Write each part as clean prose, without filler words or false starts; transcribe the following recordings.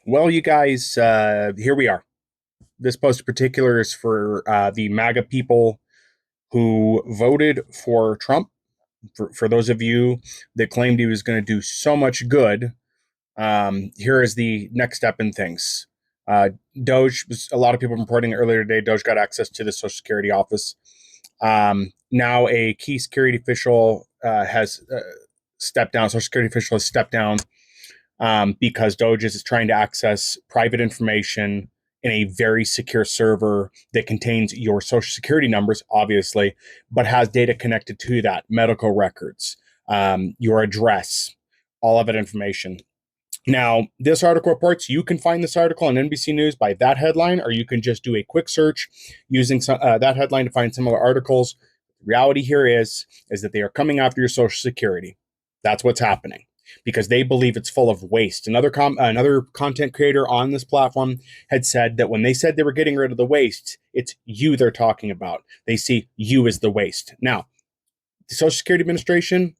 Well, you guys, here we are. This post in particular is for the MAGA people who voted for Trump. For those of you that claimed he was going to do so much good, here is the next step in things. Uh, DOGE was a lot of people reporting earlier today. DOGE got access to the Social Security office. Now, a key security official has stepped down. Social Security official has stepped down because DOGE is trying to access private information in a very secure server that contains your social security numbers, obviously, but has data connected to that, medical records, your address, all of that information. Now, this article reports you can find this article on NBC News by that headline, or you can just do a quick search using that headline to find similar articles. The reality here is that they are coming after your social security. That's what's happening because they believe it's full of waste. Another content creator on this platform had said that when they said they were getting rid of the waste, it's you they're talking about. They see you as the waste. Now, the Social Security Administration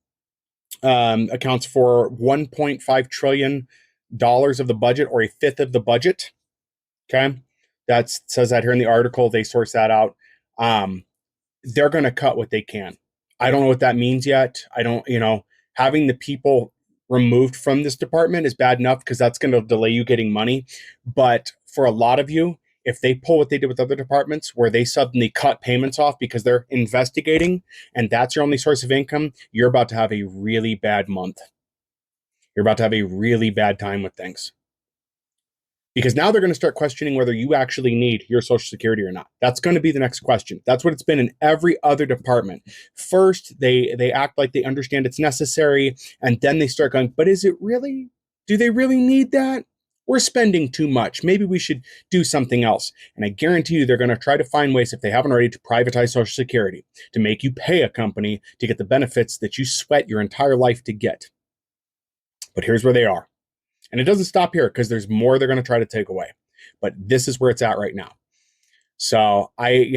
accounts for $1.5 trillion of the budget, or a fifth of the budget. Okay, that says that here in the article. They source that out. Um, they're going to cut what they can. I don't know what that means yet. I don't, having the people removed from this department is bad enough because that's going to delay you getting money. But for a lot of you, if they pull what they did with other departments where they suddenly cut payments off because they're investigating and that's your only source of income, you're about to have a really bad month. You're about to have a really bad time with things because now they're going to start questioning whether you actually need your social security or not. That's going to be the next question. That's what it's been in every other department. First, they act like they understand it's necessary, and then they start going, but is it really? Do they really need that? We're spending too much. Maybe we should do something else. And I guarantee you they're going to try to find ways, if they haven't already, to privatize social security, to make you pay a company to get the benefits that you sweat your entire life to get. But here's where they are. And it doesn't stop here because there's more they're going to try to take away. But this is where it's at right now. So I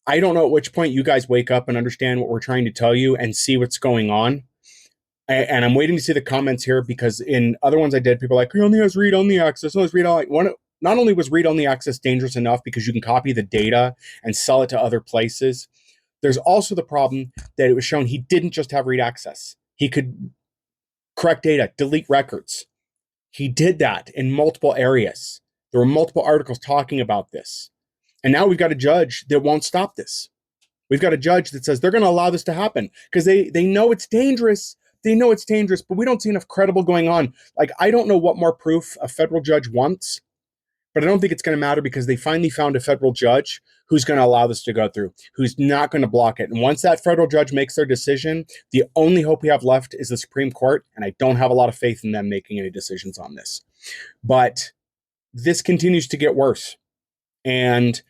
don't know at which point you guys wake up and understand what we're trying to tell you and see what's going on. And I'm waiting to see the comments here because in other ones I did, people are like, he only has read-only access. Not only was read-only access dangerous enough because you can copy the data and sell it to other places, there's also the problem that it was shown he didn't just have read access. He could correct data, delete records. He did that in multiple areas. There were multiple articles talking about this. And now we've got a judge that won't stop this. We've got a judge that says they're going to allow this to happen because they know it's dangerous. They know it's dangerous, but we don't see enough credible going on. Like, I don't know what more proof a federal judge wants, but I don't think it's going to matter because they finally found a federal judge who's going to allow this to go through, who's not going to block it. And once that federal judge makes their decision, the only hope we have left is the Supreme Court. And I don't have a lot of faith in them making any decisions on this. But this continues to get worse. And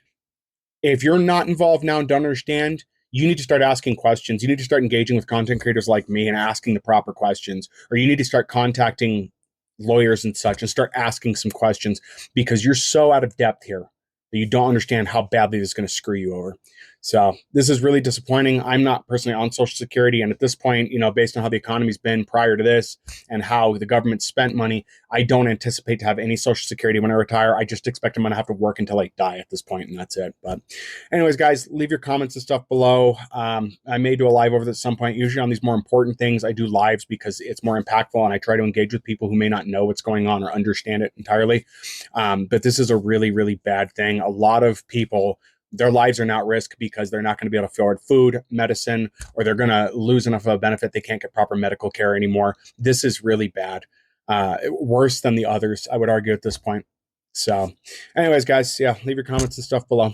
if you're not involved now and don't understand, you need to start asking questions. You need to start engaging with content creators like me and asking the proper questions, or you need to start contacting lawyers and such and start asking some questions because you're so out of depth here that you don't understand how badly this is going to screw you over. So this is really disappointing. I'm not personally on Social Security. And at this point, based on how the economy's been prior to this and how the government spent money, I don't anticipate to have any Social Security when I retire. I just expect I'm going to have to work until I die at this point, and that's it. But anyways, guys, leave your comments and stuff below. I may do a live over this at some point. Usually on these more important things, I do lives because it's more impactful and I try to engage with people who may not know what's going on or understand it entirely. But this is a really, really bad thing. A lot of people, their lives are now at risk because they're not going to be able to afford food, medicine, or they're going to lose enough of a benefit they can't get proper medical care anymore. This is really bad. Worse than the others, I would argue at this point. So anyways, guys, yeah, leave your comments and stuff below.